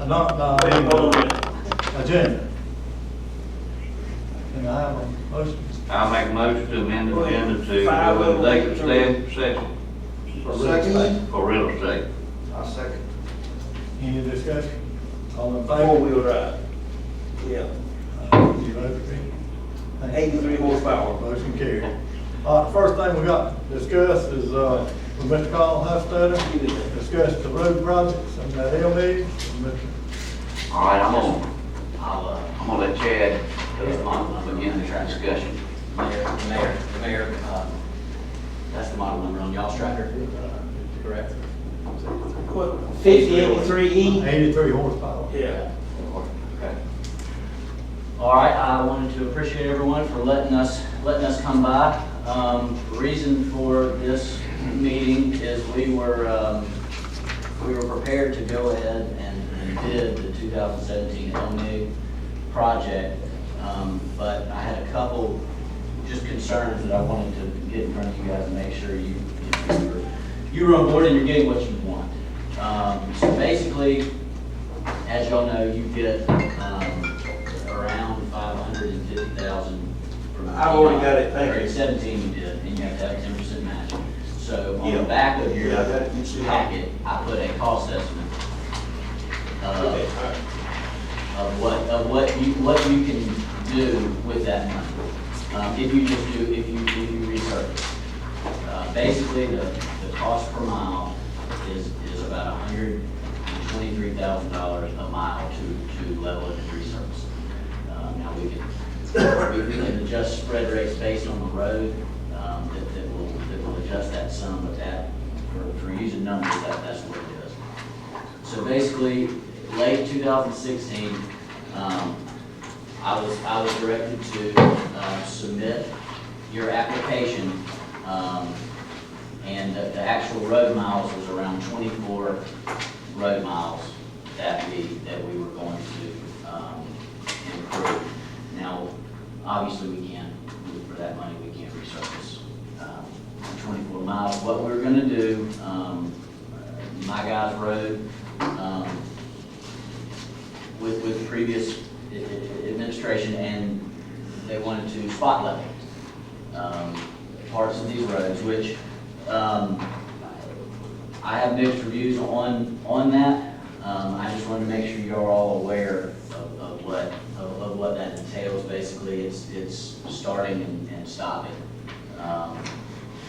not, agenda. Can I have a motion? I'll make a motion to amend the agenda to go into executive session Second. for real estate. I'll second. Any discussion? All in Four favor? wheel drive. Yeah. You vote for me? 83 horsepower. Motion carried. The first thing we got to discuss is, with Mr. Colin Hufstadter, discuss the road projects and that LD. All right, I'm gonna let Chad begin the discussion. Mayor, that's the model number on y'all's tractor, correct? 5083E. 83 horsepower. Yeah. Okay. All right, I wanted to appreciate everyone for letting us come by. The reason for this meeting is we were prepared to go ahead and bid the 2017 LMIG project, but I had a couple just concerns that I wanted to get in front of you guys and make sure you were on board and you're getting what you want. So basically, as y'all know, you get around $550,000 from. I've already got it, thank you. 17 you did, and you have to have 10% match. So on Yeah. the back of your Yeah, I got it. You see it. packet, I put a cost estimate Okay, all right. of what you can do with that money. If you resurface. Basically, the cost per mile is about $123,000 a mile to level it and resurface. Now we can adjust spread rates based on the road, that will adjust that sum, but that, for using numbers, that's what it is. So basically, late 2016, I was directed to submit your application, and the actual road miles was around 24 road miles that we were going to improve. Now, obviously, we can't, for that money, we can't resurface 24 miles. What we're going to do, my guys rode with the previous administration, and they wanted to spot level parts of these roads, which I have mixed reviews on that. I just wanted to make sure you're all aware of what that entails. Basically, it's starting and stopping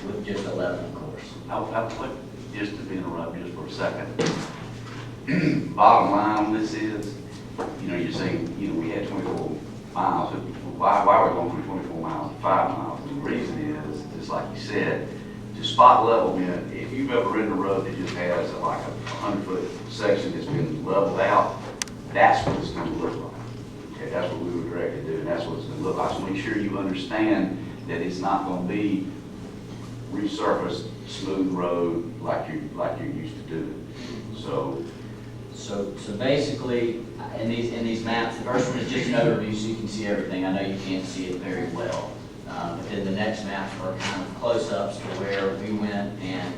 with just 11, of course. Just to interrupt just for a second. Bottom line on this is, you're saying, we had 24 miles. Why are we going from 24 miles to 5 miles? The reason is, just like you said, to spot level, if you've ever ridden a road that just has like a 100-foot section that's been leveled out, that's what it's going to look like. Okay, that's what we were directed to do, and that's what it's going to look like. So make sure you understand that it's not going to be resurfaced, smooth road like you're used to doing. So basically, in these maps, the first one is just an overview so you can see everything. I know you can't see it very well. But then the next maps are kind of close-ups to where we went and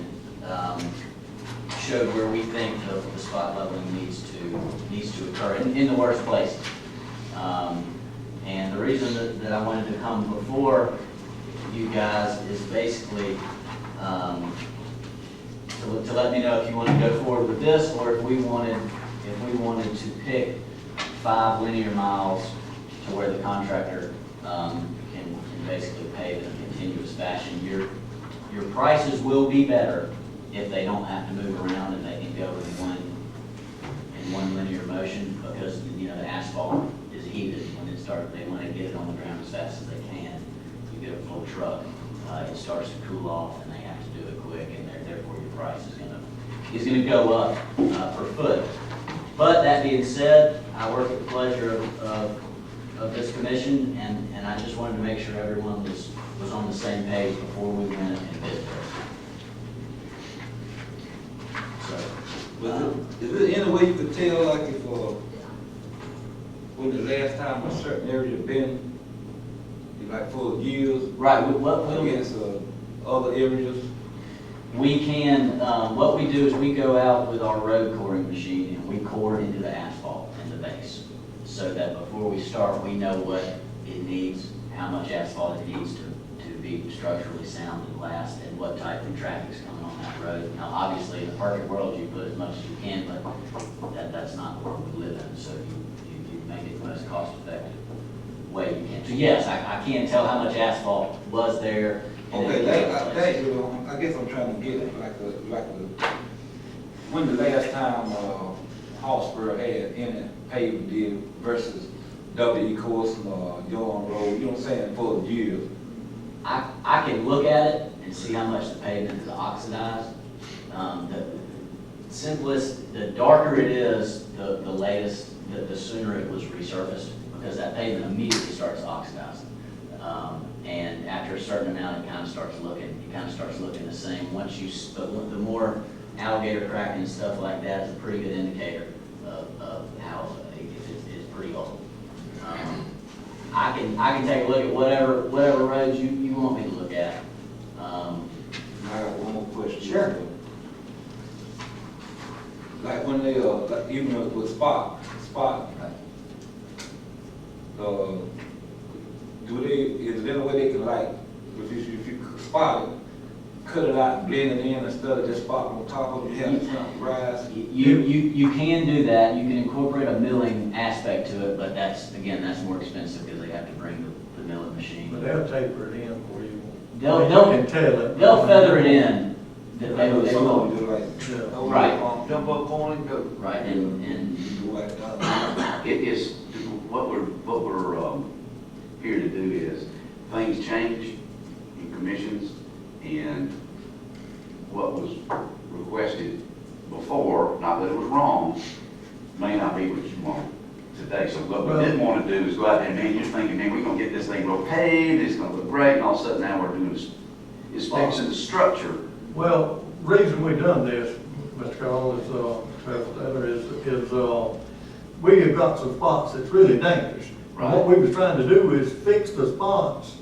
showed where we think the spot leveling needs to occur in the worst places. And the reason that I wanted to come before you guys is basically to let me know if you want to go forward with this, or if we wanted to pick 5 linear miles to where the contractor can basically pave in a continuous fashion. Your prices will be better if they don't have to move around and they can go in one linear motion, because the asphalt is heated when it starts. They want to get it on the ground as fast as they can. You get a full truck, it starts to cool off, and they have to do it quick, and therefore your price is going to go up per foot. But that being said, I work at the pleasure of this commission, and I just wanted to make sure everyone was on the same page before we went and bid this. So, Is there any way you could tell, like, if, when the last time a certain area been, like, full of years, right, what against other areas? we can, what we do is we go out with our road coring machine and we core into the asphalt and the base, so that before we start, we know what it needs, how much asphalt it needs to be structurally sound and last, and what type of traffic's coming on that road. Now, obviously, in a perfect world, you put as much as you can, but that's not where we live in, so you make it the most cost-effective way you can. So yes, I can't tell how much asphalt was there. in Okay, any particular place. I guess I'm trying to get it, when the last time, Hallsburg had any paving deal versus W.E. Corson or Young Road, you know what I'm saying, for years? I can look at it and see how much the pavement is oxidized. The simplest, the darker it is, the latest, the sooner it was resurfaced, because that pavement immediately starts to oxidize. And after a certain amount, it kind of starts looking the same. Once you, the more alligator cracking and stuff like that is a pretty good indicator of how, if it's pretty old. I can take a look at whatever roads you want me to look at. I got one more question. Sure. Like when they, like even with spot, is there any way they can like, if you spot it, cut it out and blend it in instead of just spot on top of it, have it rise? You can do that. You can incorporate a milling aspect to it, but that's more expensive because they have to bring the milling machine. But they'll taper it in for you. They'll You can tell it. They'll feather it in. They Some will. of them do like, Yeah. Right. Jump up on it, go. Right, and You do like that. It is, what we're here to do is, things change in commissions, and what was requested before, not that it was wrong, may not be what you want today. So what we didn't want to do is go out there, man, you're thinking, man, we're gonna get this thing real paved, it's gonna look great, and all of a sudden now we're doing is fixing the structure. Well, reason we done this, Mr. Carl, is we have got some spots that's really dangerous. And what we was trying to do is fix the spots,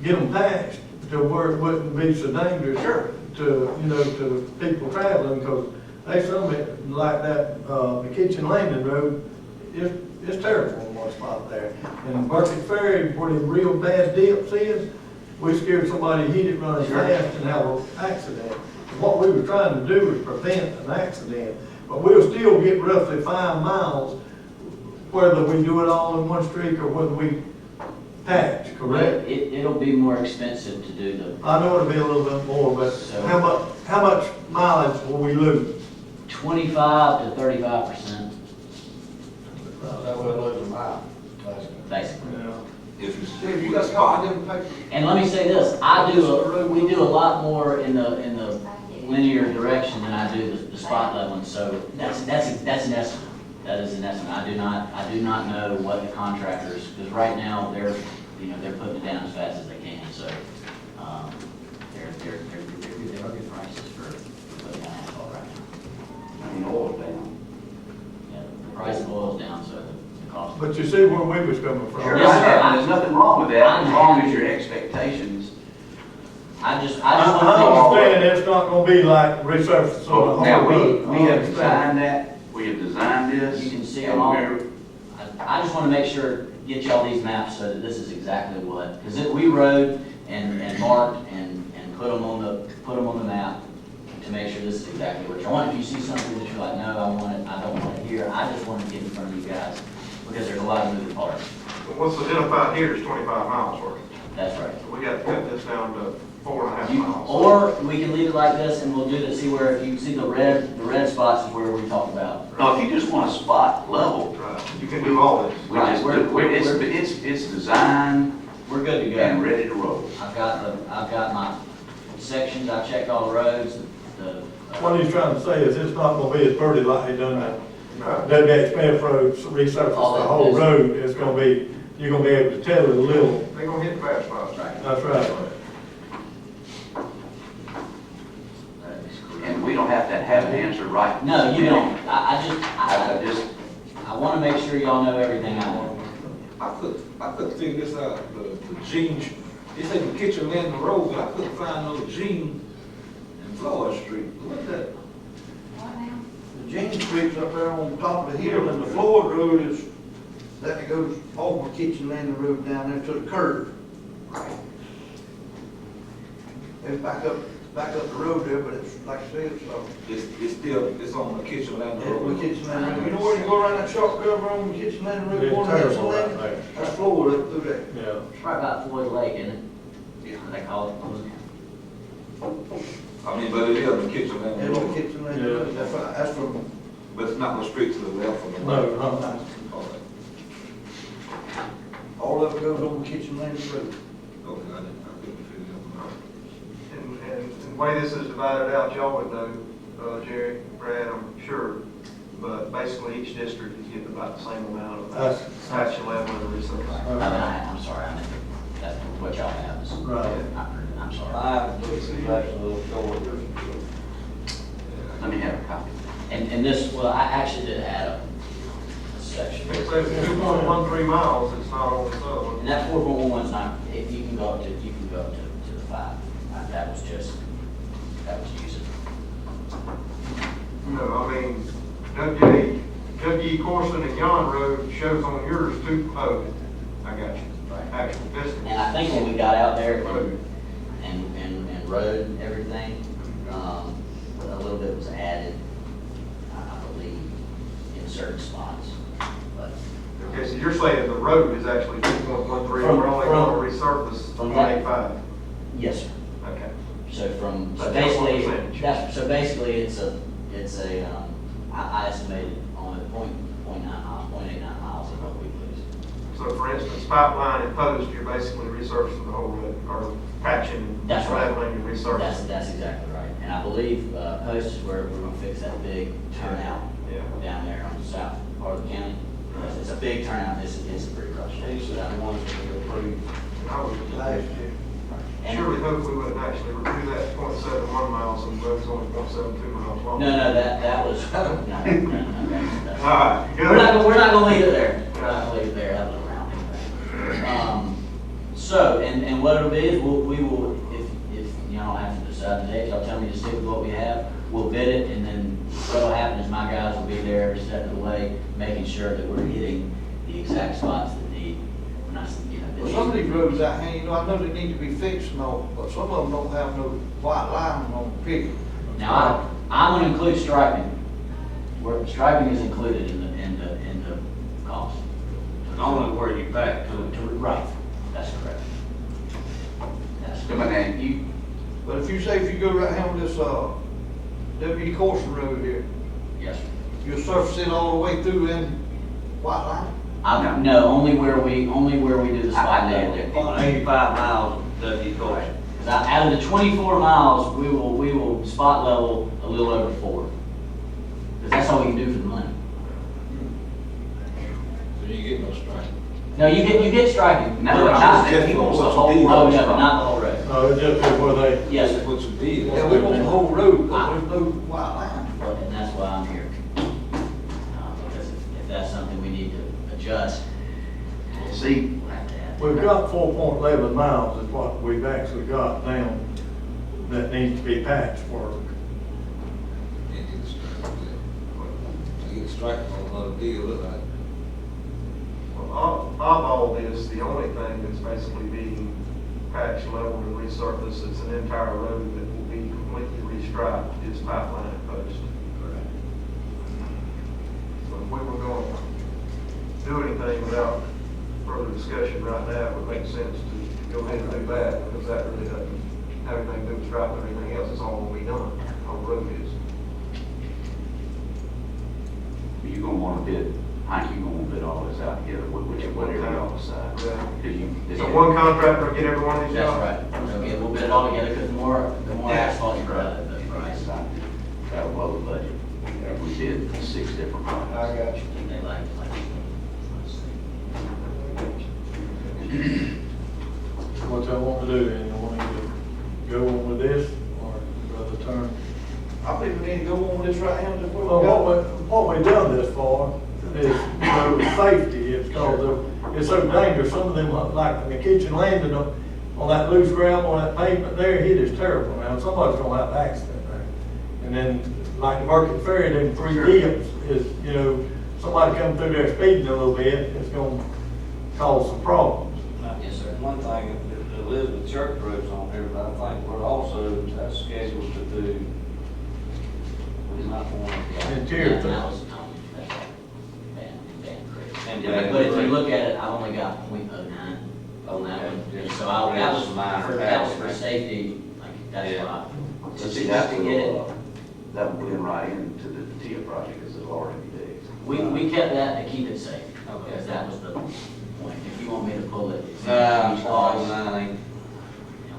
get them patched to where it wouldn't be so dangerous. Sure. To people traveling, because they some of it, like that, the Kitchen Landing Road, it's terrible in one spot there. And Burkett Ferry, where the real bad dips is, we scared somebody hit it running fast and have an accident. What we were trying to do is prevent an accident, but we'll still get roughly 5 miles, whether we do it all in one streak or whether we patch, correct? it'll be more expensive to do the I know it'll be a little bit more, but So- how much mileage will we lose? 25 to 35%, That way lose a mile, basically. basically. If you got spot, them paper. And let me say this, we do a lot more in the linear direction than I do the spot leveling, so that's an estimate. That is an estimate. I do not know what the contractors, because right now, they're putting it down as fast as they can, so, they're good prices for putting down asphalt right now. I mean, oil's down. Yeah, the price of oil's down, so the cost. But you see where we was coming from. Sure, Yes, sir. there's nothing wrong with that, as long as your expectations. I just I want to understand it's not gonna be like resurfacing on the Now, whole road. we have designed that, we have designed this. You can see and them all. we're- I just want to make sure, get y'all these maps so that this is exactly what, because we rode and marked and put them on the map to make sure this is exactly what you want. If you see something that you're like, no, I don't want it here, I just want to get in front of you guys, because there's a lot of moving parts. What's identified here is 25 miles worth. That's right. So we got to cut this down to 4.5 You- miles. Or we can leave it like this and we'll do this, see where, if you see the red spots is where we talked about. No, if you just want a spot level, Right. You can do all this. we just, it's designed We're good to and go. ready to roll. I've got my sections, I've checked all the roads, What he's trying to say is it's not gonna be as pretty like they done that, Right. that Smith Road, resurface the whole road. It's gonna be, you're gonna be able to tell it a little. They're gonna hit the bad spots. right. That's right. And we don't have to have an answer right. No, you don't. I just, I want to make sure y'all know everything I know. I could figure this out, the Gene, they say the Kitchen Landing Road, but I couldn't find no Gene and Florida Street. What's that? What now? Jean Street's up there on top of the hill, and the Floyd Road is, that goes over Kitchen Landing Road down there to the curb. It's back up the road there, but it's, like I said, It's still, it's on the kitchen land it's road. on Kitchen Landing Road. You know where you go around that sharp curve on Kitchen Landing Road, It's going to Kitchen terrible right Landing? there. That's Floyd up through there. Yeah. It's right by Floyd Lake, isn't it? Yeah. They call it. I mean, but it is on the kitchen land It's on road. Kitchen Landing Road, that's right, that's from, But it's not no straight to the left or the No, right. no. All right. all of it goes on Kitchen Landing Road. Okay, I couldn't figure it out. And the way this is divided out, y'all would know, Jerry, Brad, I'm sure, but basically each district is getting about the same amount of That's- patch level and resource. I'm sorry, I meant, that's what y'all have is. Right. I'm sorry. Mine looks like a little short. Let me have a copy. And this, well, I actually did add a section. It says 2.13 miles, it's not on the other one. And that 4.11 is not, if you can go up to, the 5. That was using. No, I mean, W.E. Corson and Yon Road shows on yours I got you, Right. actual distance. And I think when we got out there and road and everything, a little bit was added, I believe, in certain spots. But Okay, so you're saying the road is actually 2.13, we're only going to resurface From that- 0.85. yes, sir. Okay. So That's basically, 1%. so basically it's a, I estimated on 0.9 miles, 0.89 miles of what we lose. So for instance, pipeline and post, you're basically resurfacing the whole road, or patching, That's right. leveling and resurfacing. That's exactly right. And I believe, Post is where we're gonna fix that big turnout Yeah. down there on the south part of the county. It's a big turnout, it's a pretty rough These shape. are the ones that we approved. And I would Last year. surely hope we wouldn't actually do that 0.71 miles and the road's only 0.72 miles long. No, that was, no, that's. All right, good. We're not gonna leave it there. We're not gonna leave it there, that was a rounding thing. So, and what it'll be is we will, if y'all don't have to decide today, if y'all tell me to stick with what we have, we'll bid it, and then what'll happen is my guys will be there every step of the way, making sure that we're hitting the exact spots that need, Well, some of these roads out here, you know, I know they need to be fixed and all, but some of them don't have no white line on the picture. Now, I'm gonna include striping, where striping is included in the cost. Only where you back to. Right, that's correct. That's So, but now, you, But if you go right here on this, W.E. Corson Road here, Yes, sir. you'll surface it all the way through in white line? No, only where we do the spot I level. did. On 85 miles, W. Corson. Out of the 24 miles, we will spot level a little over 4. Because that's all we can do for the money. So you get no strike. No, you get striking. No, but it's not, just he wants the what you whole did. road, no, not the whole road. No, it's just where they, Yes, That's sir. what you did. Yeah, we want the whole road, but there's no white line. And that's why I'm here. Because if that's something we need to adjust, see, we'll have to add. we've got 4.11 miles is what we've actually got down that needs to be patched for. You get the strike. You get the strike on another deal, look like. Well, all this, the only thing that's basically being patched, leveled, and resurfaced, it's an entire road that will be completely restriped, is pipeline and post. So if we were going to do anything without further discussion right now, it would make sense to go ahead and do that, because that really doesn't have anything to do with striping or anything else, it's all going to be done, all the road is. you're gonna wanna bid, I think you're gonna wanna bid all this out together, whatever y'all decide. Yeah. 'Cause you- this- So one contractor will get every one of these That's jobs? right. Okay, we'll bid it all together, because the more Yeah. asphalt you put out, the price. That'll blow the budget. We did 6 different projects. I got you. They like. What y'all want to do, then, you want to go on with this, or rather turn? I think we need to go on with this right here, just where we Well, go. what we done this for is, safety, it's called, it's so dangerous, some of them, like in the kitchen landing on that loose gravel, on that pavement there, it is terrible, now, somebody's gonna have an accident there. And then like the Market Ferry, them 3 dips is, you know, somebody come through there speeding a little bit, it's gonna cause some problems. Yes, sir. One thing, the Elizabeth Church Road's on here, but I think we're also scheduled to do, we might want to. Interior Yeah, thing. that was, that's Band Creek. And Yeah, but if you look at it, I've only got .09 on that one, Yeah. so that was Minor that was for patch. safety, like, that's Yeah. why. So see, Just that's to get it. that would blend right into the TIA project, because it's already big. We kept that to keep it safe, Okay. because that was the point. If you want me to pull it, it's. Nah, I'm Pause. sorry, 9.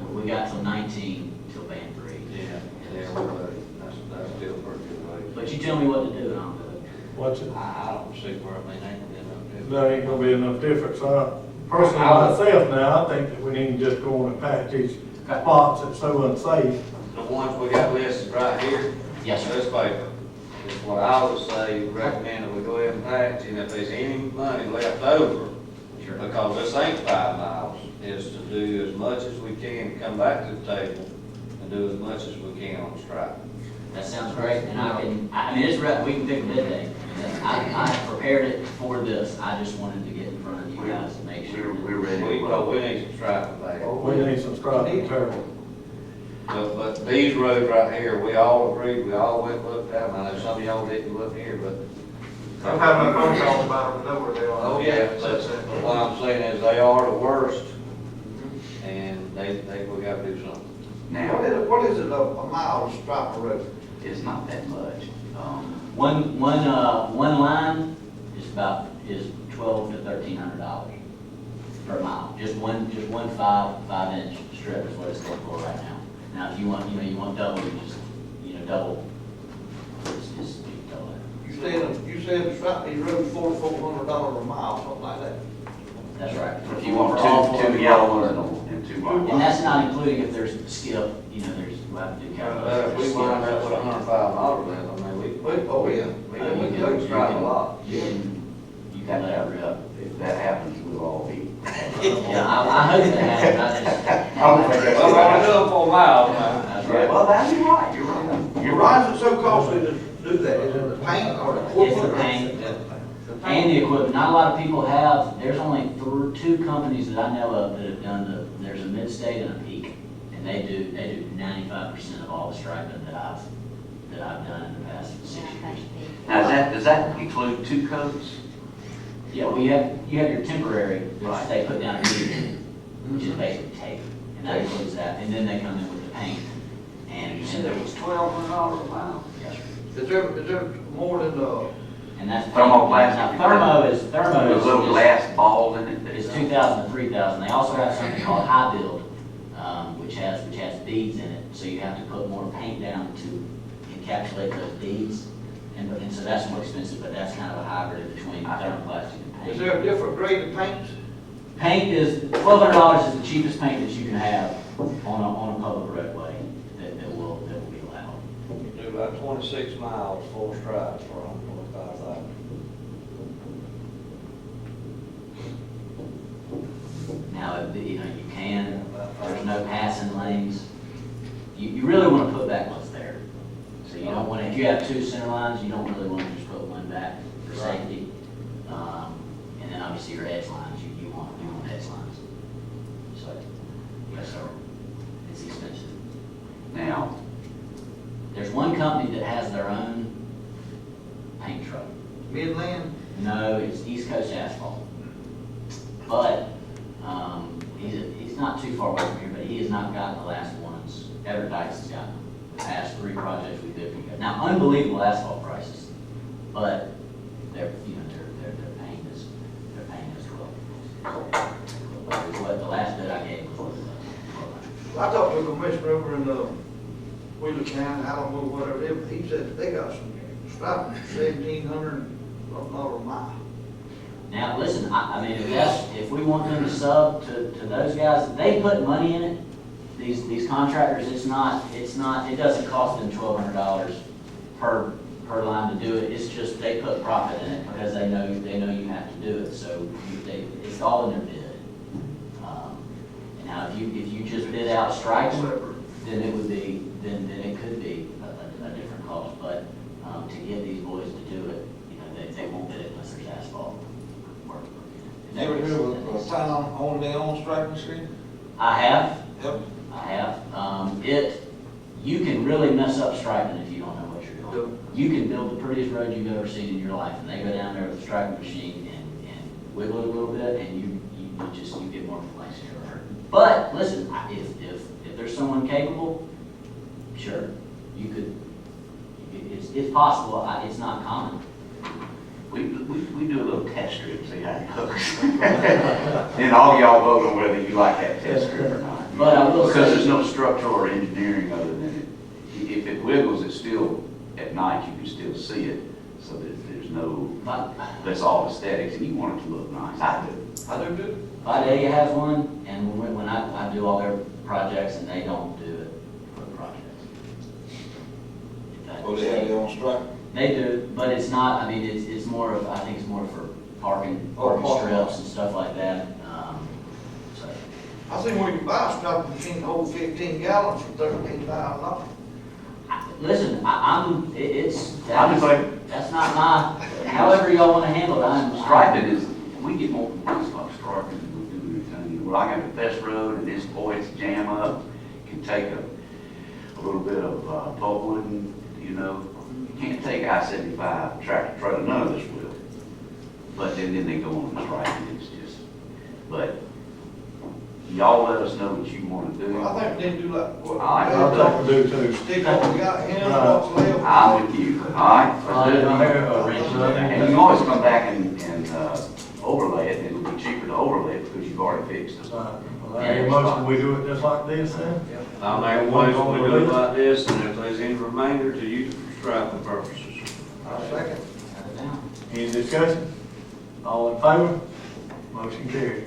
And we got till 19, till Band 3. Yeah, we're ready. That's still a pretty good way. But you tell me what to do, and I'll do it. Watch it. I don't see where, I mean, ain't gonna be There ain't gonna be enough difference. Personally, myself now, I think that we need to just go on and patch these spots that's so unsafe. The ones we got listed right here. Yes, sir. This paper is what I would say, recommend that we go ahead and patch, and if there's any money left over, Sure. because this ain't 5 miles, is to do as much as we can, come back to the table and do as much as we can on strike. That sounds great, and I mean, it's, we can pick midday. I prepared it for this, I just wanted to get in front of you guys and make sure. We're ready. We need some striping back. We need some striping turtle. But these roads right here, we all agreed, we all went and looked at them. I know some of y'all didn't look here, but. I'm having a phone call about them, to know where they are. Oh, yeah, that's, what I'm saying is they are the worst, and we gotta do something. Now, What is it, a mile of striper road? it's not that much. One line is $1,200 to $1,300 per mile. Just one 5-inch strip is what it's going for right now. Now, if you want, you want double, you just, double. It's just double that. You said the stripe, these roads $4,400 a mile, something like that. That's right. If you want two yellow and two white. And that's not including if there's skip, we'll have to do If calculations. we wind up with $105 then, I mean, we can go stripe a lot. You can That, let it rip. if that happens, we'll all be. Yeah, I hope that happens. Well, I do 4 miles now. That's right. Well, that's right, you're right. You're Why right. is it so costly to do that? Is it the paint or the It's equipment? the paint and the equipment. Not a lot of people have, there's only 2 companies that I know of that have done there's a Mid-State and a Peak. And they do 95% of all the striping that I've done in the past 6 years. Now, does that include 2 coats? Yeah, well, you have your temporary, which Right. they put down immediately, which is basically tape. And that includes that. And then they come in with the paint. And You said it was $1,200 a mile? Yes, sir. Is there more than, And that's. Thermoplastic. Now, Thermo With a little is glass ball in it? It's 2,000 to 3,000. They also have something called high build, which has beads in it. So you have to put more paint down to encapsulate those beads. And so that's more expensive, but that's kind of a hybrid between thermoplastic and paint. is there a different grade of paints? Paint is, $1,200 is the cheapest paint that you can have on a public roadway that will be allowed. We do about 26 miles full stripes for $125,000. Now, you can, there's no passing lanes. You really want to put back what's there. So you don't want to, if you have 2 center lines, you don't really want to just put one back for safety. And then obviously your edge lines, you want edge lines. So, yes, sir. It's expensive. Now, There's one company that has their own paint truck. Midland? No, it's East Coast Asphalt. But, he's not too far away from here, but he has not gotten the last ones. Everett Dykes has gotten them. The past 3 projects we did. Now, unbelievable asphalt prices, but their paint is 12. What the last bid I gave was I talked to a commissioner over in, Wheeler County, Alamo, whatever, he said they got some striping, $1,700 a mile. Now, listen, I mean, if we want them to sub to those guys, they put money in it. These contractors, it doesn't cost them $1,200 per line to do it. It's just they put profit in it because they know you have to do it. So it's all in their bid. Now, if you just bid out striping, then it would be, then it could be a different cost. But Ever heard of a town owning their own striping machine? I have, Yep. you can really mess up striping if you don't know what you're doing. You can build the prettiest road you've ever seen in your life, and they go down there with a striping machine and wiggle it a little bit, and you get more complaints than you ever heard. But, listen, if there's someone capable, sure, you could, it's possible, it's not common. We do a little test strip, see how it goes. Then all y'all vote on whether you like that test strip or not. But I will Because say- there's no structural or engineering other than it, if it wiggles, it's still, at night, you can still see it, so that there's no, that's all aesthetics, and you want it to look nice, I do. I do too. Vidalia has one, and when I do all their projects, and they don't do it for the projects. Oh, they have their own striping? They do, but it's not, I mean, it's more of, I think it's more for parking Oh, parking. strips and stuff like that, so. I seen where you buy a striping machine, hold 15 gallons for $13,000. Listen, it's, I'm just like, that's not my, however y'all wanna handle it, striping is, we get more complaints about striping than we do anything. Well, I got the best road, and this, boy, it's jam up, can take a little bit of pulpwood, and, you know, you can't take I-75 tractor trailer, none of this will. But then they go on the striping, it's just, but y'all let us know what you wanna do. I think they do like, what? I think we do too. Stick what we got in, what's left. I'm with you, all right? Well, Let's do it. I And you can always come back and overlay it, and it'll be cheaper to overlay it because you've already fixed it. Well, I hear most of we do it just like this then? I'll make a motion, we do it like this, and if there's any remainder, to use it for striping purposes. I'll second. Any discussion? All in favor? Motion carried.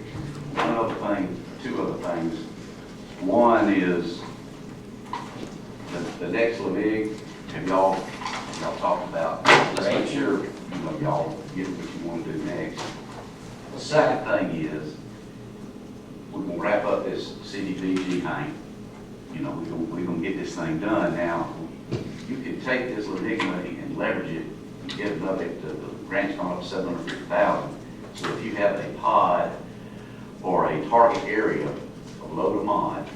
One other thing, two other things. One is the next Lavig, have y'all talked about, let's make sure, you know, y'all get what you want to do next. The second thing is, we're gonna wrap up this CDBG thing. You know, we're gonna get this thing done. Now, you can take this Lavig money and leverage it, and get another, the grant's gone up to $750,000. So if you have a pod or a target area of low to mod,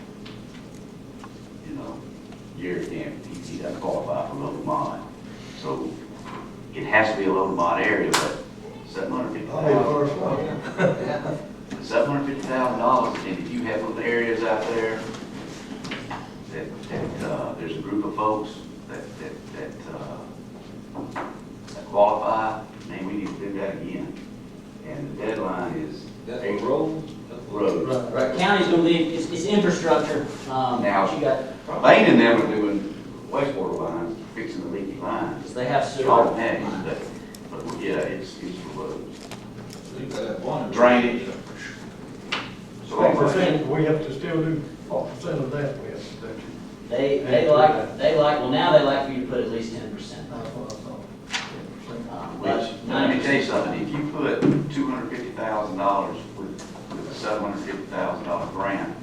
you know, Jerry can't, he doesn't qualify for low to mod. So it has to be a low to mod area, but I'll be the $750,000. first one. $750,000, and if you have little areas out there that there's a group of folks that qualify, man, we need to do that again. And the deadline is That's a April. road? Road. Right, county's gonna leave, it's infrastructure, Now- you got, Bain and them are doing wastewater lines, fixing the leaky lines. they have It's all sewer. heavy, but yeah, it's for roads. You got that one. Drainage. So 40%, we have to still do 40% of that, we have to do. They like, well, now they like for you to put at least 10%. That's what I thought. Which, let me tell you something, if you put $250,000 with a $750,000 grant,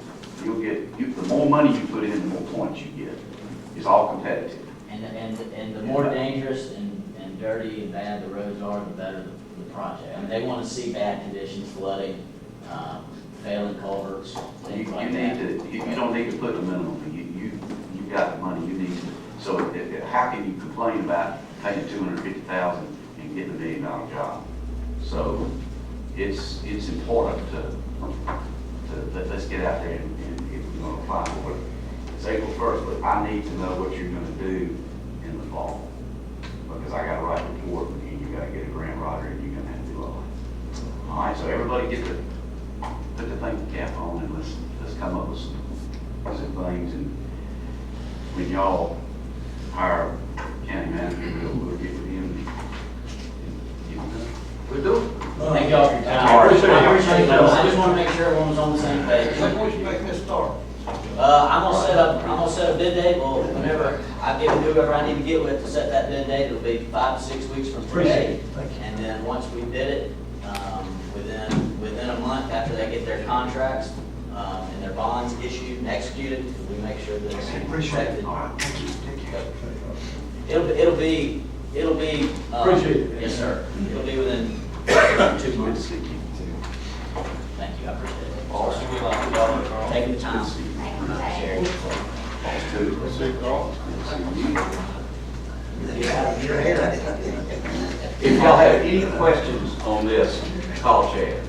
you'll get, the more money you put in, the more points you get. It's all competitive. And the more dangerous and dirty and bad the roads are, the better the project. I mean, they wanna see bad conditions, flooding, failing culverts, You things like need that. to, you don't need to put the minimum, you've got the money, you need to, so how can you complain about paying $250,000 and getting $1 million job? So it's important to let's get out there and if we're gonna apply for it. It's April 1st, but I need to know what you're gonna do in the fall. Because I gotta write a report and you gotta get a grant writer and you're gonna have to do all that. All right, so everybody put the thinking cap on and let's come up with some things, and when y'all hire county manager, we'll get with him and get it done. We do. Thank y'all for your time. All right. I appreciate it. I just wanna make sure everyone was on the same page. When we make this start? I'm gonna set a bid date, well, whenever I get with whoever I need to get with to set that bid date, it'll be 5 to 6 weeks from Appreciate today. it. Thank you. And then once we bid it, within a month after they get their contracts, and their bonds issued and executed, we make sure that it's protected. All right, thank you, take care. It'll be. Appreciate it. Yes, sir. It'll be within 2 Good to months. see you. I appreciate it. Awesome, we like y'all. Taking the time. Sherry. If y'all have any questions on this, call Chad.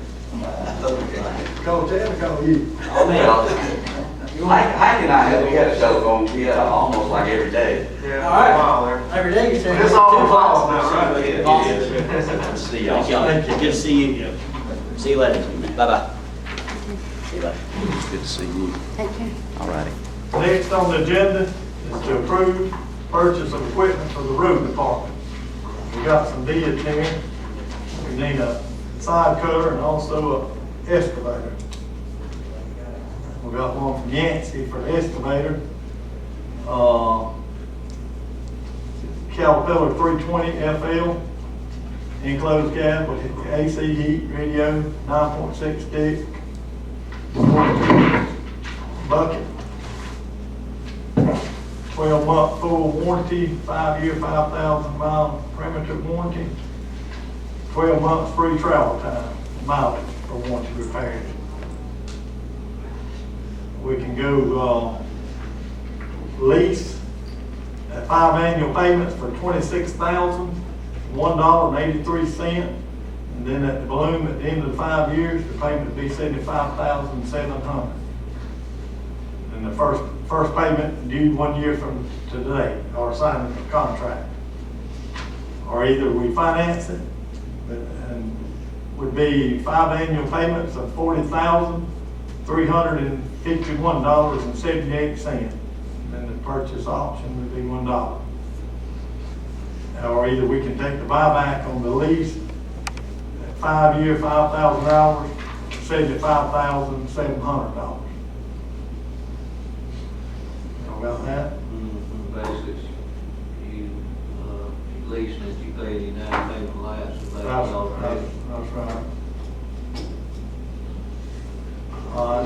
Call Chad or call you? Well, Hank and I, we had a telephone, we had almost like every day. Yeah, All right. a while there. Every day you say. It's all the falls now, right? See Thank y'all. y'all. Good to see you. See you later. Bye-bye. See you later. Good to see you. Take care. All righty. Next on the agenda is to approve purchase of equipment for the road department. We got some bids here. We need a side cutter and also a excavator. We got one from Yancey for the excavator. Caterpillar 320 FL, enclosed cab with AC heat, radio, 9.6 stick, 42 bucket. 12-month full warranty, 5-year, 5,000-mile perimeter warranty, 12 months free travel time, mileage for warranty repairs. We can go lease at 5 annual payments for $26,001.83, and then at the balloon at the end of the 5 years, the payment would be $75,700. And the first payment due 1 year from today, or signing the contract. Or either we finance it, and would be 5 annual payments of $40,351.78. Then the purchase option would be $1. Or either we can take the buyback on the lease at 5 year, 5,000 hours, $75,700. About that? Basics, you, leasing it, you pay $89 for last, so That's right.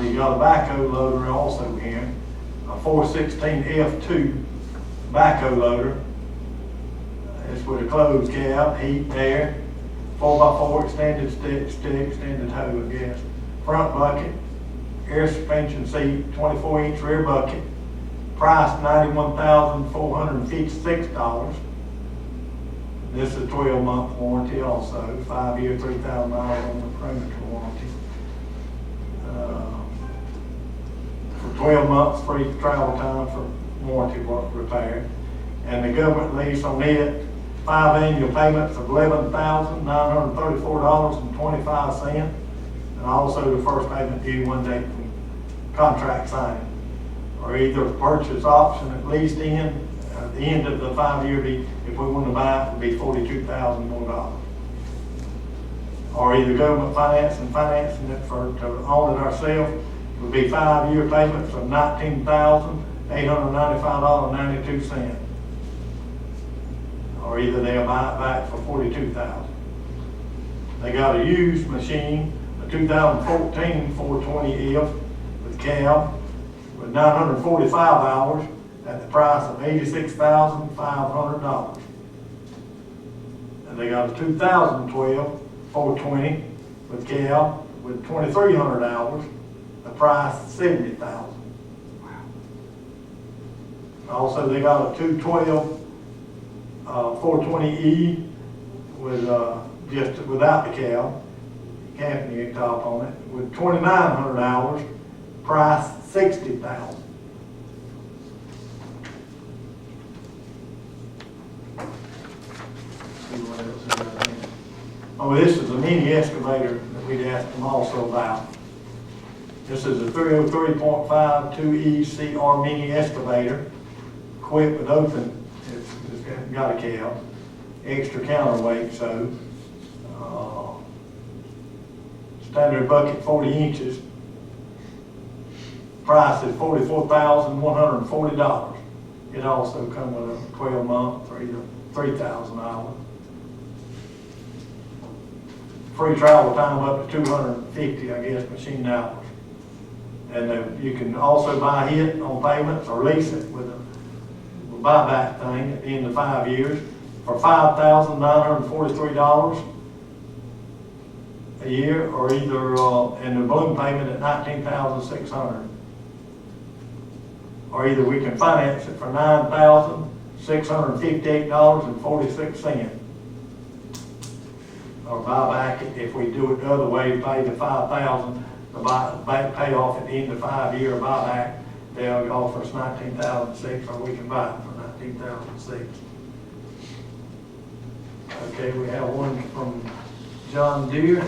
You got a backhoe loader also here, a 416 F2 backhoe loader. It's with a closed cab, heat, air, 4x4 extended stick, extended hoe, I guess. Front bucket, air suspension seat, 24-inch rear bucket. Price $91,456. This is a 12-month warranty also, 5-year, 3,000 miles on the perimeter warranty. For 12 months, free travel time for warranty work repair. And the government lease on it, 5 annual payments of $11,934.25. And also the first payment due 1 day from contract signing. Or either purchase option at least at the end of the 5 year if we want to buy it, would be $42,000 more. Or either government financing it to own it ourselves, would be 5 year payments of $19,895.92. Or either they'll buy it back for $42,000. They got a used machine, a 2014 420F with cab, with 945 hours at the price of $86,500. And they got a 2012 420 with cab with 2,300 hours, the price $70,000. Also, they got a 212 420E with just without the cab, camping top on it, with 2,900 hours, price $60,000. Oh, this is a mini excavator that we'd asked them also about. This is a 303.5 2E CR mini excavator, equipped with open. It's got a cab, extra counterweight, so standard bucket 40 inches. Price is $44,140. It also comes with a 12-month or either 3,000 hours. Free travel time up to 250, I guess, machine hours. And you can also buy it on payments or lease it with a buyback thing at the end of 5 years for $5,943. a year, or either, and the balloon payment at $19,600. Or either we can finance it for $9,658.46. Or buy back it, if we do it the other way, pay the $5,000, pay off at the end of 5 year buyback, they'll offer us $19,600, or we can buy it for $19,600. Okay, we have one from John Deere.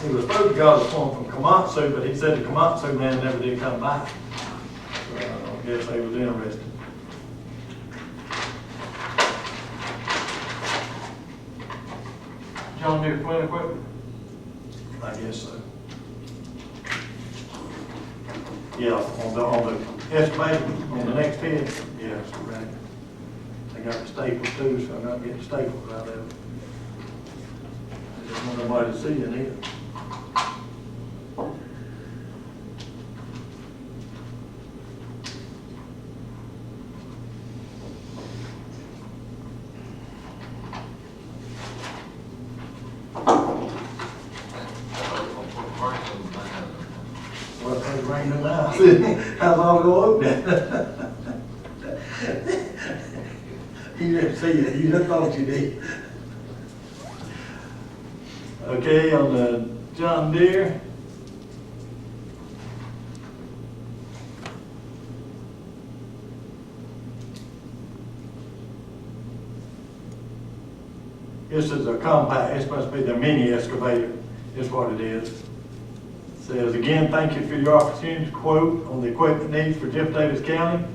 He was supposed to got us one from Komatsu, but he said the Komatsu man never did come by. So I guess they was interested. John Deere Flint equipment? I guess so. Yeah, on the excavator, on the next page, yes, right. They got the staples too, so I'm not getting staples out of it. I just want nobody to see it either. Well, it's raining now. How long ago open it? You didn't see it, you just thought you did. Okay, on the John Deere. This is a compact, this must be the mini excavator, is what it is. Says, again, thank you for your opportunity to quote on the equipment needs for Jeff Davis County.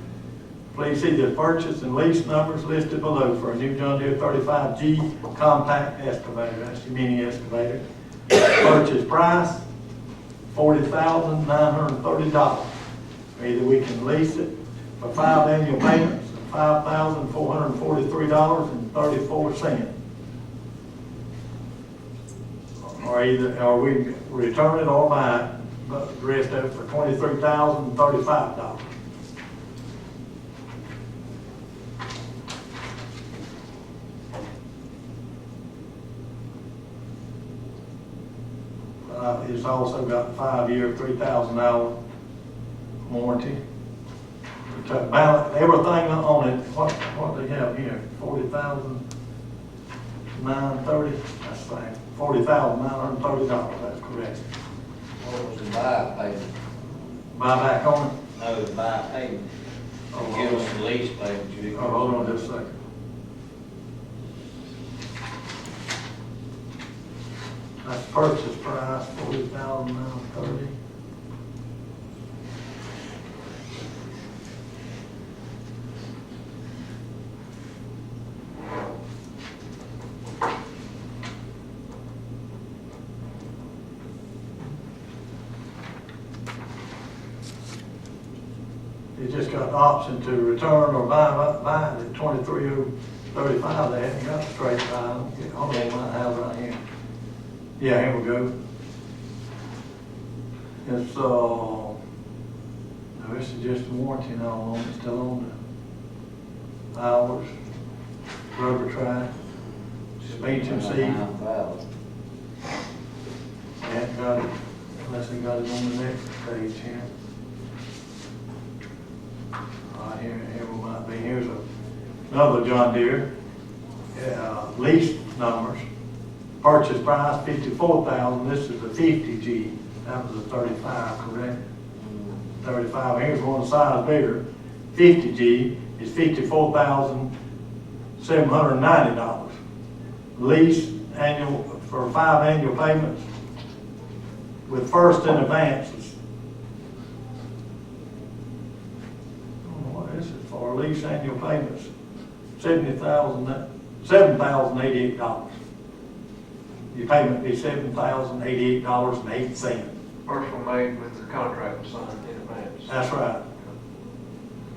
Please see the purchase and lease numbers listed below for a new John Deere 35G compact excavator. That's your mini excavator. Purchase price, $40,930. Either we can lease it for 5 annual payments of $5,443.34. Or we return it or buy it, but the rest of it for $23,035. It's also got a 5-year, $3,000 warranty. We took balance, everything on it, what they have here, $40,930, that's fine. $40,930, that's correct. What was the buy payment? Buyback on it? No, the buy payment. Give us the lease payment. Oh, hold on just a second. That's purchase price, $40,930. You just got the option to return or buy it at $23,035. They haven't got a straight buy. Hold on, I have right here. Yeah, here we go. It's, no, this is just a warranty now, it's still on the hours, rubber track, suspension seat. $9,000. They haven't got it, unless they got it on the next page here. Here we might be, here's another John Deere, lease numbers. Purchase price, $54,000, this is a 50G, that was a 35, correct? 35, here's one size bigger, 50G is $54,790. Lease annual, for 5 annual payments with first in advances. I don't know what this is for, lease annual payments, $7,088. Your payment be $7,088.08. First one made with the contract signed in advance. That's right.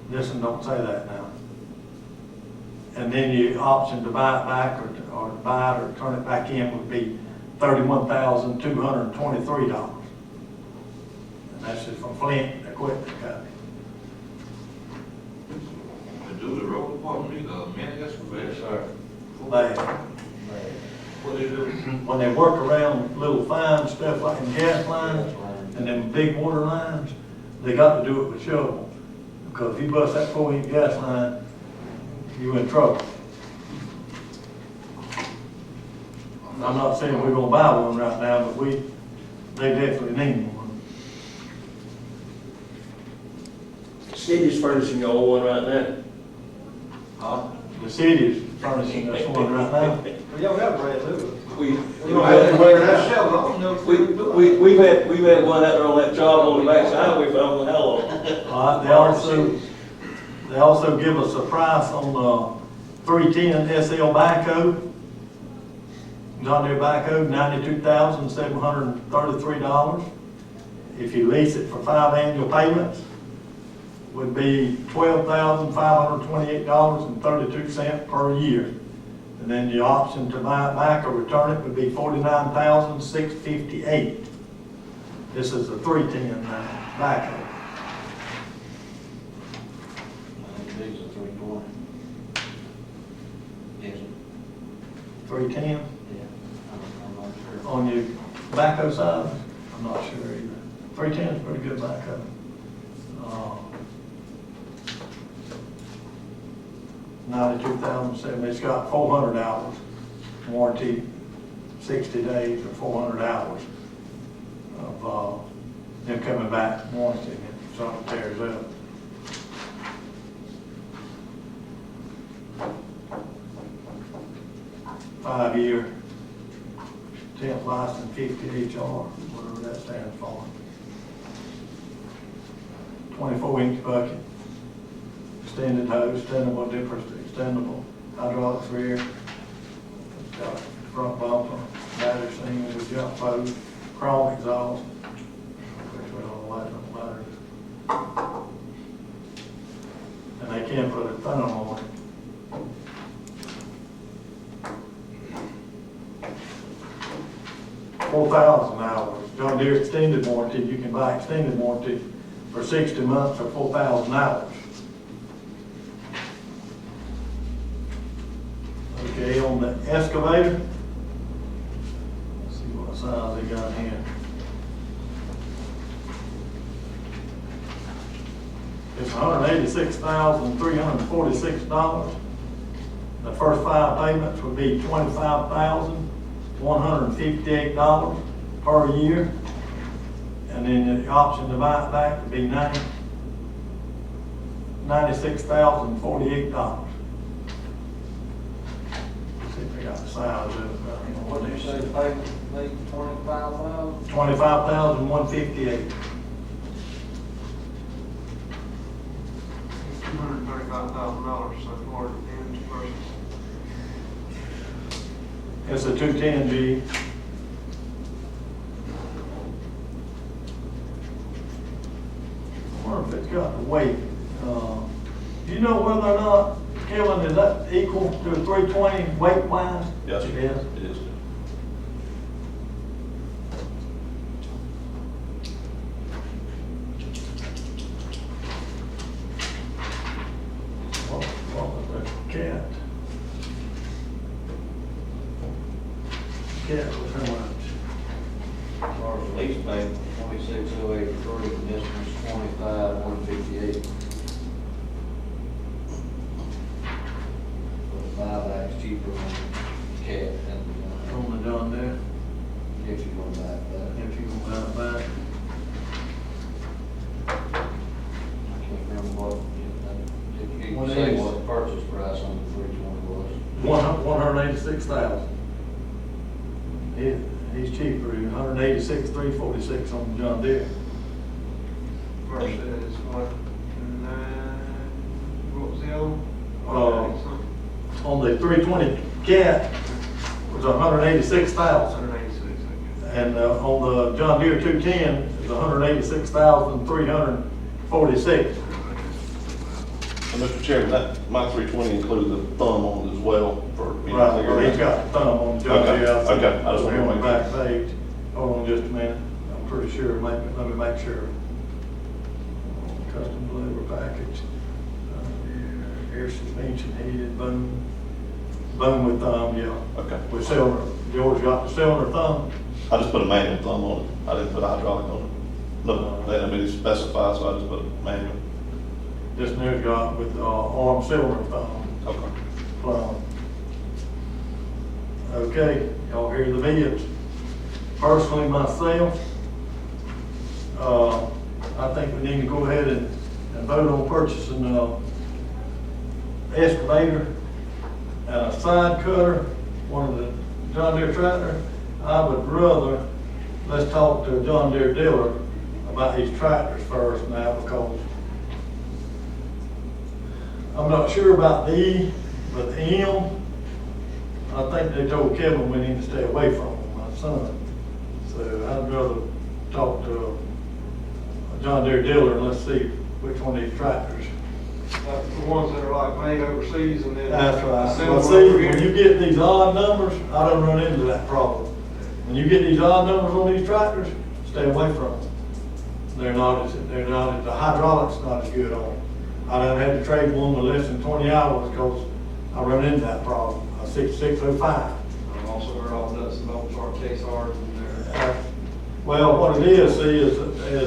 This one don't say that now. And then your option to buy it back or to buy it or turn it back in would be $31,223. And that's just from Flint Equipment Company. Do the road department need a mini excavator? Yes, sir. What they do? When they work around little fine stuff like in gas lines and them big water lines, they got to do it with shovels. Because if you bust that 4-inch gas line, you in trouble. I'm not saying we're gonna buy one right now, but they definitely need one. City's furnishing y'all one right now. Huh? The city's furnishing us one right now. Well, y'all got a brand new one. We, You don't have to wear that shell, I don't know if we do it. we've had one out there on that job on the backside, we found how long. All right, they also give us a price on the 310 SL backhoe. John Deere backhoe, $92,733. If you lease it for 5 annual payments, would be $12,528.32 per year. And then the option to buy it back or return it would be $49,658. This is a 310 backhoe. I think these are 320. Yes, 310 yeah, I'm not sure. on your backhoe side? I'm not sure either. 310 is pretty good backhoe. 92,007, it's got 400 hours warranty, 60 days or 400 hours of them coming back warranty if something tears up. Five-year, 10th license, 50 HR, whatever that stands for. 24-inch bucket, extended hose, extendable dipper, extendable hydraulics rear. It's got front bumper, battery single with jump hose, chrome exhaust, which we don't like them batteries. And they can put a thumb on it. $4,000 hours. John Deere extended warranty, you can buy extended warranty for 60 months or 4,000 hours. Okay, on the excavator, let's see what size they got here. It's $186,346. The first 5 payments would be $25,158 per year. And then the option to buy it back would be $96,048. See if we got the size of it. What did you say, the payment, maybe 25,000? $25,158. $235,000, so for the damage versus. It's a 210G. I wonder if it's got the weight. Do you know whether or not, Kevin, is that equal to a 320 weight wise? Yes, sir. It is. It is. What was the cat? Cat was how much? As far as the lease payment, 26,083, and this one's 25,158. But the buyback's cheaper on cat than On the John Deere, if you want to buy it back. if you want that back. I can't remember what, if you What can say is- what the purchase price on the 320 was. 186,000. He's cheaper, 186,346 on the John Deere. Versus what, what was the other one? On the 320 cat was 186,000. 186, okay. And on the John Deere 210 is 186,346. And Mr. Chairman, that, my 320 includes the thumb on it as well for. Right, well, he's got the thumb on the John Okay, Deere. okay, I just Over wanted here to on the make back page. Hold on just a minute. I'm pretty sure, let me make sure. custom delivery package. Air suspension heated, boom with thumb, yeah. Okay. With cylinder, George got the cylinder thumb. I just put a manual thumb on it. I didn't put a hydraulic on it. No, they didn't really specify, so I just put manual. This new got with arm cylinder thumb. Okay. Plum. Okay, y'all hear the bids. Personally, myself, I think we need to go ahead and vote on purchasing excavator and a side cutter, one of the John Deere tractor. I would rather, let's talk to a John Deere dealer about his tractors first now, because I'm not sure about the, but the M, I think they told Kevin we need to stay away from him, my son. So I'd rather talk to a John Deere dealer and let's see which one of these tractors. Like the ones that are like made overseas and then. That's right. assembled Well, see, over when here. you get these odd numbers, I don't run into that problem. When you get these odd numbers on these tractors, stay away from them. The hydraulics not as good on them. I done had to trade one with less than 20 hours because I run into that problem, a 6605. I've also heard all nuts and bolts are case hard in there. Well, what it is, see, is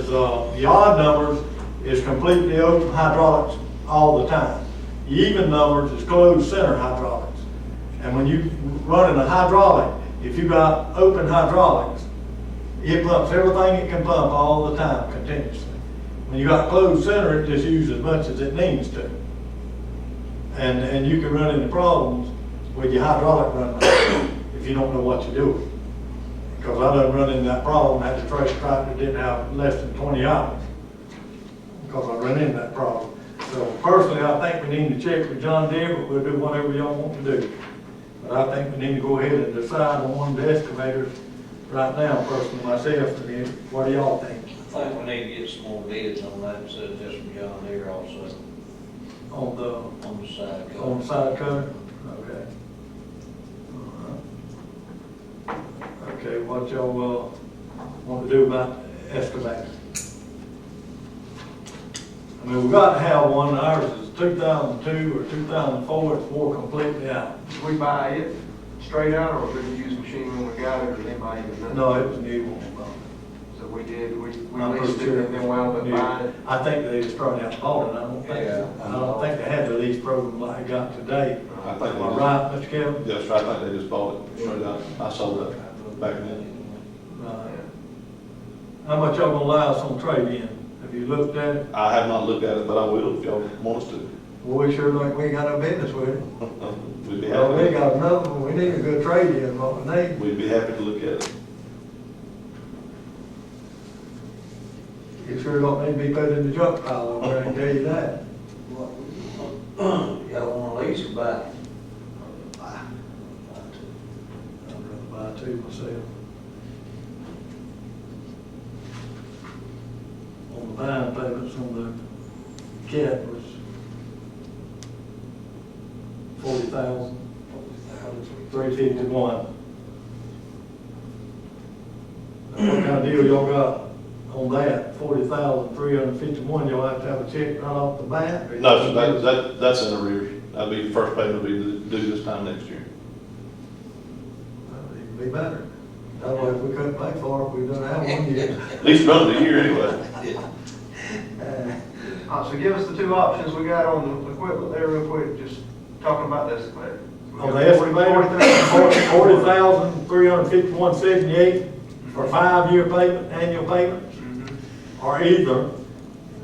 the odd numbers is completely open hydraulics all the time. The even numbers is closed center hydraulics. And when you run in a hydraulic, if you got open hydraulics, it pumps everything it can pump all the time continuously. When you got closed center, it just uses as much as it needs to. And you can run into problems with your hydraulic running if you don't know what you're doing. Because I done run into that problem, had to trace tractor didn't have less than 20 hours. Because I run into that problem. So personally, I think we need to check with John Deere, but we'll do whatever y'all want to do. But I think we need to go ahead and decide on one of the excavators right now, personally, myself, and then what do y'all think? I think we need to get some more bids on that instead of just from John Deere also, On the on the side. On the side cover? Okay. All right. Okay, what y'all, want to do about excavator? I mean, we got to have one, ours is 2002 or 2004, it's wore completely out. Did we buy it straight out, or did we use machine when we got it, or did anybody even know? No, it was new one. So we did, we I'm pretty leased it sure and then wound up new. buying it. I think they just started out and bought it, I don't think they had the lease program like they got today. I think Am they I just- right, Mr. Kevin? Yes, sir, I think they just bought it straight out. I sold it back then. Right. How much y'all gonna allow us on trade-in? Have you looked at it? I have not looked at it, but I will if y'all want us to. Well, we sure think we ain't got no business with it. We'd be Well, we happy, got another one, we need a good trade-in, what we need. we'd be happy to look at it. You sure don't need to be put in the junk pile over there, I can tell you that. Y'all wanna lease or buy? I'd rather buy two myself. On the buying payments on the cat was 40,000, 351. What kind of deal y'all got on that? 40,351, y'all have to have a check right off the bat? or you No, just- sir, that's in arrears. That'd be, the first payment would be due this time next year. Well, it'd be better. Otherwise, we couldn't pay for it, we done have one year. At least run the year anyway. All right, so give us the two options we got on the equipment there real quick, just talking about the excavator. On the excavator, 40,351.78 for 5-year payment, annual payment. Or either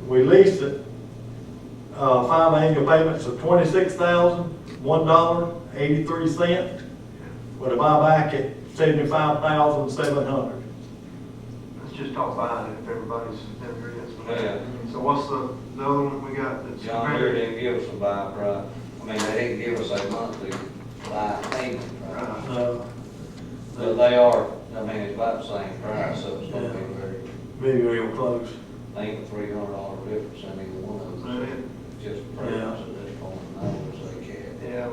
we lease it, 5 annual payments of $26,001.83 with a buyback at $75,700. Let's just talk buying it if everybody's agrees. Yeah. So what's the other one we got that's? John Deere didn't give us a buy price. I mean, they didn't give us a monthly buy payment price. But they are, I mean, it's about the same price, so it's gonna be Be real close. I think a $300 difference in either one of them. Just the preference at this point, I would say care. Yeah.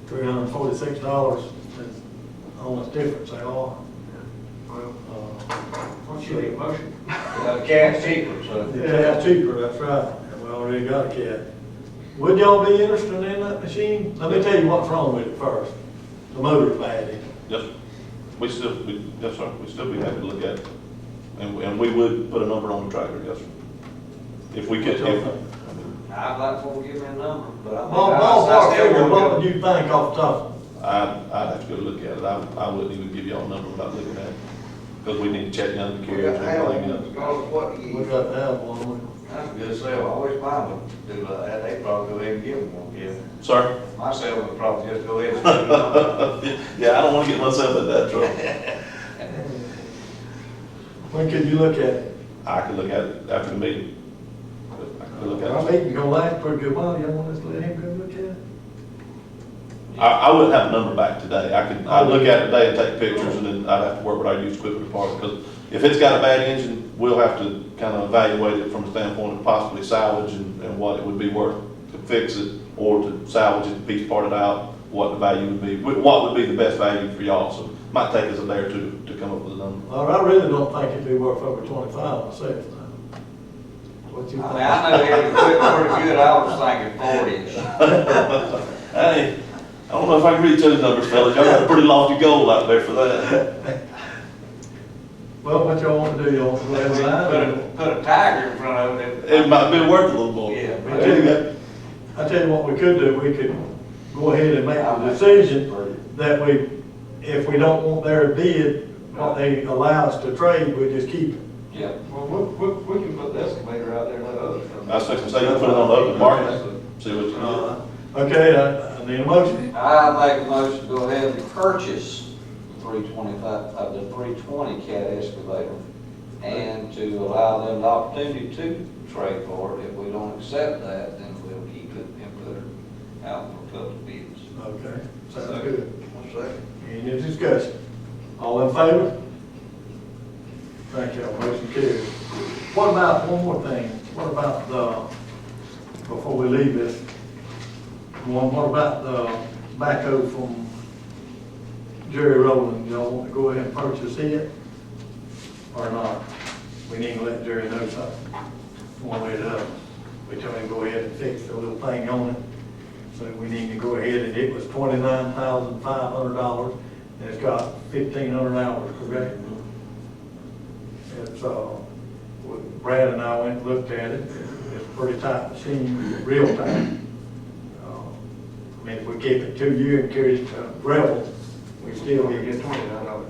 $346 is almost difference they are. Well, Uh, what's cheap. Motion. The cat's cheaper, so. Yeah, cheaper, that's right. We already got a cat. Would y'all be interested in that machine? Let me tell you what's wrong with it first. The motor's bad in it. Yes, sir. Yes, sir, we still be happy to look at it. And we would put a number on the tractor, yes, sir. If we could, What y'all if, think? I'd like for you to give me a number, but I mean, Ballpark still figure, wanna what do would you think off the top? I'd have to go look at it. I wouldn't even give y'all a number without looking at it. Because we need to check the We undercarriage got and to have everything one, else. because of what he We is. got to have one. That's a good sale, I always buy them, do like that, they probably go ahead and give them one, yeah. Sir? My sale would probably just go ahead and give them one. Yeah, I don't want to get myself in that trouble. When could you look at it? I could look at it after the meeting. I could look Our at it. meeting gonna last pretty good while. Y'all want us to let him go look at it? I wouldn't have a number back today. I'd look at it today and take pictures, and then I'd have to work with our used equipment department, because if it's got a bad engine, we'll have to kind of evaluate it from the standpoint of possibly salvage and what it would be worth to fix it, or to salvage it, piece part it out, what the value would be, what would be the best value for y'all. So it might take us a day or two to come up with a number. Well, I really don't think it'd be worth over 25 myself. What you I think? mean, I know they had equipment pretty good, I was thinking 40. Hey, I don't know if I can reach those numbers, fellas. Y'all got a pretty lofty goal out there for that. Well, what y'all want to do, y'all want to go ahead and line? Put a tiger in front of it. It might be worth a little more. Yeah. I tell you what we could do, we could go ahead and make the decision that if we don't want their bid, what they allow us to trade, we just keep it. Yeah. Well, we can put the excavator out there and let others come. I was thinking, say you put it on the open market, see what you get. Okay, I need a motion. I make a motion to go ahead and purchase the 320 cat excavator and to allow them the opportunity to trade for it. If we don't accept that, then we'll keep it and put it out for public bids. Okay, sounds good. One second. Any discussion? All in favor? Thank you, motion carries. What about, one more thing, what about before we leave this, what about the backhoe from Jerry Rowland? Y'all want to go ahead and purchase it or not? We need to let Jerry know something, one way or the other. We told him to go ahead and fix the little thing on it. So we need to go ahead, and it was $29,500, and it's got 1,500 hours, correct? It's, Brad and I went and looked at it. It's a pretty tight machine, real tight. I mean, if we keep it 2 years and carry it to gravel, we still We get get 20 out of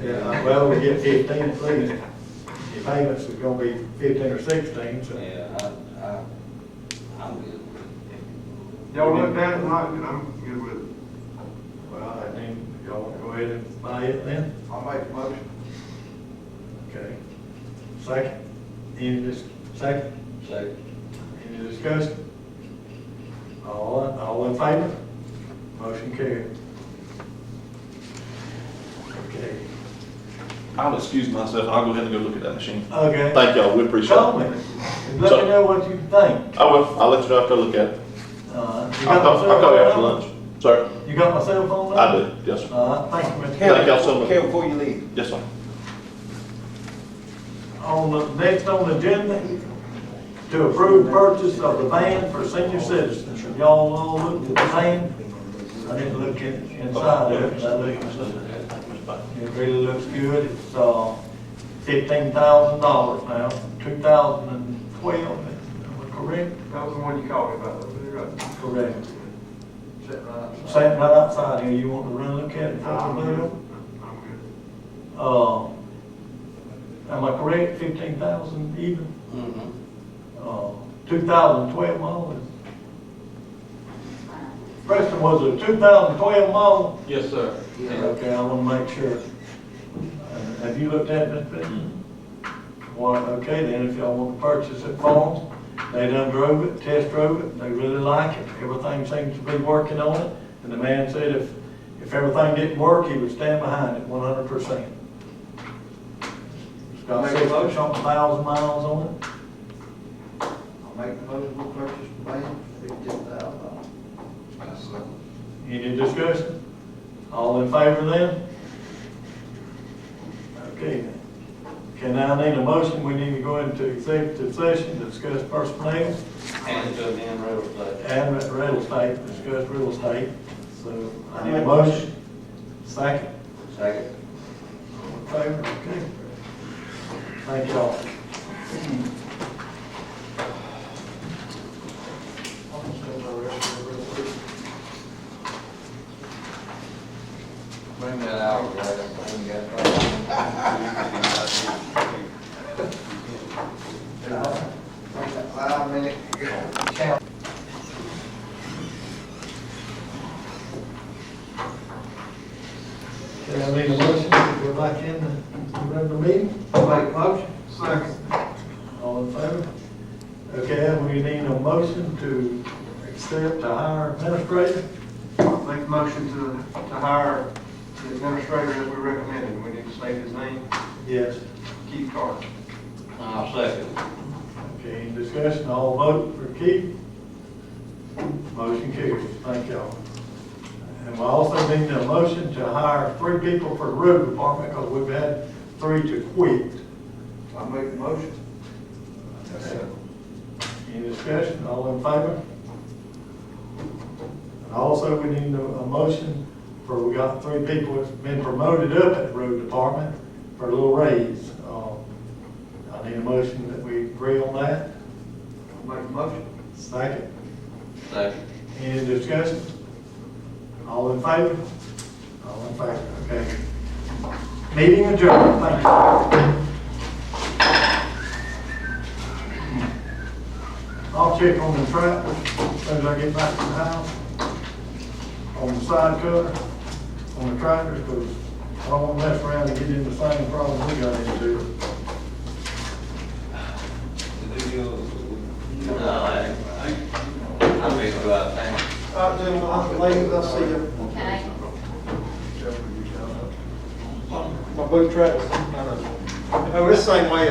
it. yeah, well, we get 15 at least. Your payments is gonna be 15 or 16, so. Yeah, I'm good. Y'all look at it tonight, and I'm good with it. Well, I think y'all want to go ahead and buy it then? I'll make the motion. Okay. Second? Second? Second. Any discussion? All in favor? Motion carried. Okay. I'll excuse myself, and I'll go ahead and go look at that machine. Okay. Thank y'all, we appreciate Call it. me. And let me know what you think. I will, I'll let you know after I look at it. You I'll got my call cell you after phone lunch. number? Sir? You got my cell phone number? I do, yes, sir. Thank you, Mr. Thank y'all so much. Ken, before you leave, Yes, sir. On the, next on the agenda, to approve purchase of the van for senior citizens. Y'all all looked at the van? I didn't look inside of it, but I looked at it. It really looks good. It's, $15,000 now, 2012, am I correct? That was the one you called me about, though. You're right. Correct. Sitting right outside. Sitting right outside here, you want to run and look at it before I'm we good. move I'm on? Am I correct, 15,000 even? Mm-hmm. 2012 model is. Preston, was it a 2012 model? Yes, sir. Okay, I want to make sure. Have you looked at it, Mr. Well, okay, then if y'all want to purchase it for them, they done drove it, test drove it, they really like it. Everything seems to be working on it. And the man said if everything didn't work, he would stand behind it 100%. It's got 60-something thousand miles on it. I'll make the motion to purchase the van, $15,000. Any discussion? All in favor then? Okay then. Okay, now I need a motion, we need to go into executive session to discuss personnel And to amend real estate. and real estate, discuss real estate. So I need a motion. Second. Second. All in favor? Okay. Thank y'all. Bring that out, Brad. Bring that. 5 minute count. Okay, I need a motion to go back in the regular meeting. Make motion. Second. All in favor? Okay, and we need a motion to accept to hire administrator. Make a motion to hire the administrator that we recommended. We need to state his name, Yes. Keith Carter. I'll second. Okay, any discussion, all vote for Keith? Motion carries, thank y'all. And we also need a motion to hire 3 people for the road department, because we've had 3 to quit. I make the motion. Okay. Any discussion, all in favor? And also, we need a motion for, we got 3 people that's been promoted up at the road department for a little raise. I need a motion that we agree on that. Make the motion. Second. Second. Any discussion? All in favor? All in favor, okay. Meeting adjourned, thank you. I'll check on the tractor as soon as I get back to the house. On the side cutter, on the tractor, because I don't want to mess around and get in the same problem we got into. No, I'm ready to go out of town. All right, gentlemen, I'm late, I'll see you. Okay. My boot tracks. Oh, this same way.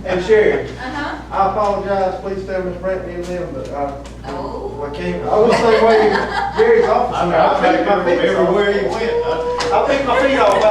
And Sherry, Uh-huh. I apologize, please tell Miss Brantley and them, but Oh. I can't, I was the same way in Jerry's office. I picked my feet off. Everywhere you went, huh? I picked my feet off.